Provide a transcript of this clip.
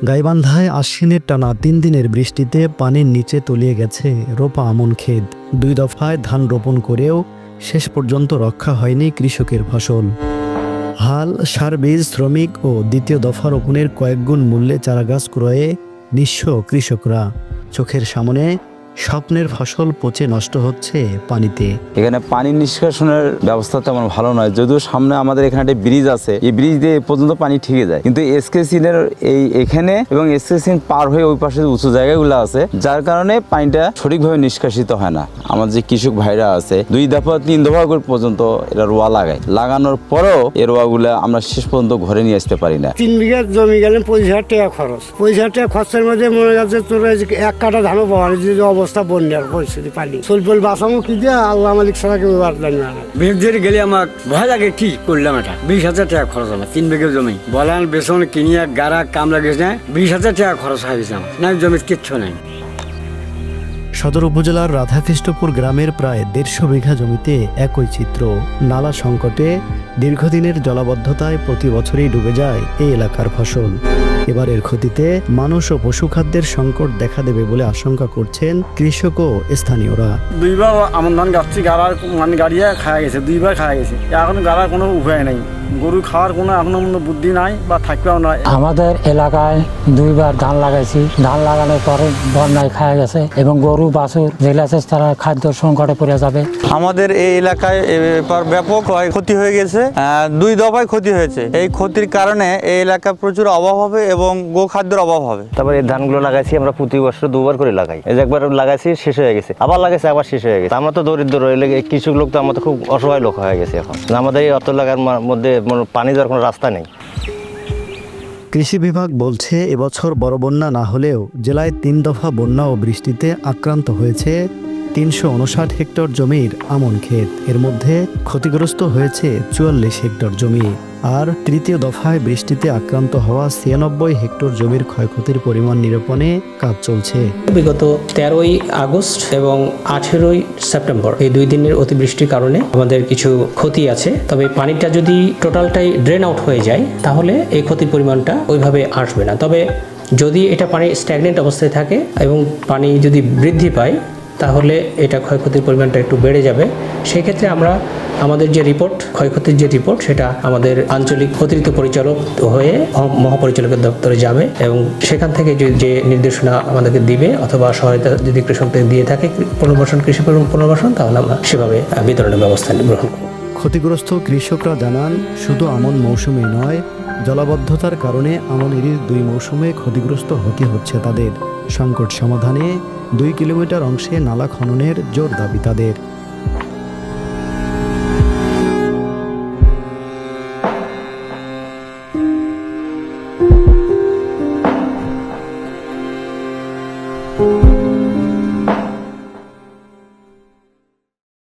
গাইবান্ধায় আশ্বিনের টানা 3 দিনের বৃষ্টিতে পানির নিচে তলিয়ে গেছে রোপা আমন ক্ষেত। 2 দফায় ধান রোপণ করেও শেষ পর্যন্ত রক্ষা হয়নি কৃষকের ফসল। হাল, সার, বীজ, শ্রমিক ও দ্বিতীয় দফা রোপণের কয়েকগুণ মূল্যে চারাগাছ ক্রয়ে নিঃস্ব কৃষকরা। চোখের সামনে স্বপ্নের ফসল পচে নষ্ট হচ্ছে পানিতে। এখানে পানি নিষ্কাশনের ব্যবস্থা তেমন ভালো নয়, যদিও সামনে আমাদের এখানে একটা ব্রিজ আছে, এই ব্রিজ দিয়ে পর্যন্ত পানি ঠিকে যায়, কিন্তু এসকেসিনের এখানে এবং এসকেসিন পার হয়ে ওই পাশে উঁচু জায়গাগুলো আছে, যার কারণে পানিটা সঠিকভাবে নিষ্কাশিত হয় না। আমার যে কৃষক ভাইরা আছে 2 দফা 3 দফা করে পর্যন্ত এরা রোয়া লাগায়, লাগানোর পরেও এই রোয়াগুলো আমরা শেষ পর্যন্ত ঘরে নিয়ে আসতে পারি না। 3 বিঘা জমি গেলে 25,000 টাকা খরচ। 25,000 টাকা খরচের মধ্যে মনে যাচ্ছে তোর 1 কাঠা ধানও পাওয়া অবস্থা বন্যার পরিস্থিতি। পানি চলপল বাঁচামো কি দিয়ে আল্লাহ মালিক ছাড়া কেউ জানি না। বিদ্যুৎ গেলে আমার ভয় লাগে, কি করলাম এটা। 20,000 টাকা খরচ আমার 3 বিঘা জমি, বলান বেসন কিনিয়া গাড়া কামলা গেছে, 20,000 টাকা খরচ হয়ে গেছে আমার, না জমির কিচ্ছু নেই। সদর উপজেলার রাধাকৃষ্ণপুর গ্রামের প্রায় 150 বিঘা জমিতে একই চিত্র। নালা সংকটে দীর্ঘদিনের জলাবদ্ধতায় প্রতি বছরই ডুবে যায় এই এলাকার ফসল। এবারের ক্ষতিতে মানুষ ও পশুখাদ্যের সংকট দেখা দেবে বলে আশঙ্কা করছেন কৃষক ও স্থানীয়রা। 2 বার আমন ধান গাছছি, গাড়ার মানে গাড়িয়া খাওয়া গেছে, 2 বার খাওয়া গেছে, এখন গাড়ার কোনো উপায় নেই, গরু খাওয়ার কোনো এখনো বুদ্ধি নাই বা থাকবেও নয়। আমাদের এলাকায় 2 বার ধান লাগাইছি, ধান লাগানোর পরে বন্যায় খাওয়া গেছে এবং গরু বাছুর যেগুলো আছে তারা খাদ্য সংকটে পড়ে যাবে। আমাদের এই এলাকায় ব্যাপক ক্ষতি হয়ে গেছে, 2 দফায় ক্ষতি হয়েছে। এই ক্ষতির কারণে এই এলাকায় প্রচুর অভাব হবে এবং গোখাদ্যের অভাব হবে। তারপরে এই ধানগুলো লাগাইছি আমরা প্রতি বছর 2 বার করে লাগাই, এই যে একবার লাগাইছি শেষ হয়ে গেছে, আবার লাগাইছি আবার শেষ হয়ে গেছে। আমরা তো দরিদ্র কৃষক লোক, তো আমরা তো খুব অসহায় লোক হয়ে গেছে এখন। আমাদের এই অত এলাকার মধ্যে পানি যাওয়ার কোনো রাস্তা নেই। কৃষি বিভাগ বলছে এবছর বড় বন্যা না হলেও জেলায় 3 দফা বন্যা ও বৃষ্টিতে আক্রান্ত হয়েছে 359 হেক্টর জমির আমন ক্ষেত। এর মধ্যে ক্ষতিগ্রস্ত হয়েছে 44 হেক্টর জমি। আর তৃতীয় দফায় বৃষ্টিতে আক্রান্ত হওয়া 96 হেক্টর জমির ক্ষয়ক্ষতির পরিমাণ নিরূপণে কাজ চলছে। বিগত 13ই আগস্ট এবং 18ই সেপ্টেম্বর এই 2 দিনের অতিবৃষ্টির কারণে আমাদের কিছু ক্ষতি আছে। তবে পানিটা যদি টোটালটাই ড্রেন আউট হয়ে যায় তাহলে এই ক্ষতির পরিমাণটা ওইভাবে আসবে না। তবে যদি এটা পানি স্ট্যাগনেন্ট অবস্থায় থাকে এবং পানি যদি বৃদ্ধি পায় তাহলে এটা ক্ষয়ক্ষতির পরিমাণটা একটু বেড়ে যাবে। সেই ক্ষেত্রে আমরা আমাদের যে রিপোর্ট, ক্ষয়ক্ষতির যে রিপোর্ট, সেটা আমাদের আঞ্চলিক অতিরিক্ত পরিচালক হয়ে মহাপরিচালকের দপ্তরে যাবে এবং সেখান থেকে যে নির্দেশনা আমাদেরকে দিবে অথবা সহায়তা যদি কৃষকদের দিয়ে থাকে কৃষি পুনর্বাসন, তাহলে আমরা সেভাবে বিতরণের ব্যবস্থা গ্রহণ করব। ক্ষতিগ্রস্ত কৃষকরা জানান, শুধু আমন মৌসুমে নয়, জলাবদ্ধতার কারণে আমনেরই 2 মৌসুমে ক্ষতিগ্রস্ত হতে হচ্ছে তাদের। সংকট সমাধানে 2 কিলোমিটার অংশে নালা খননের জোর দাবি তাদের। you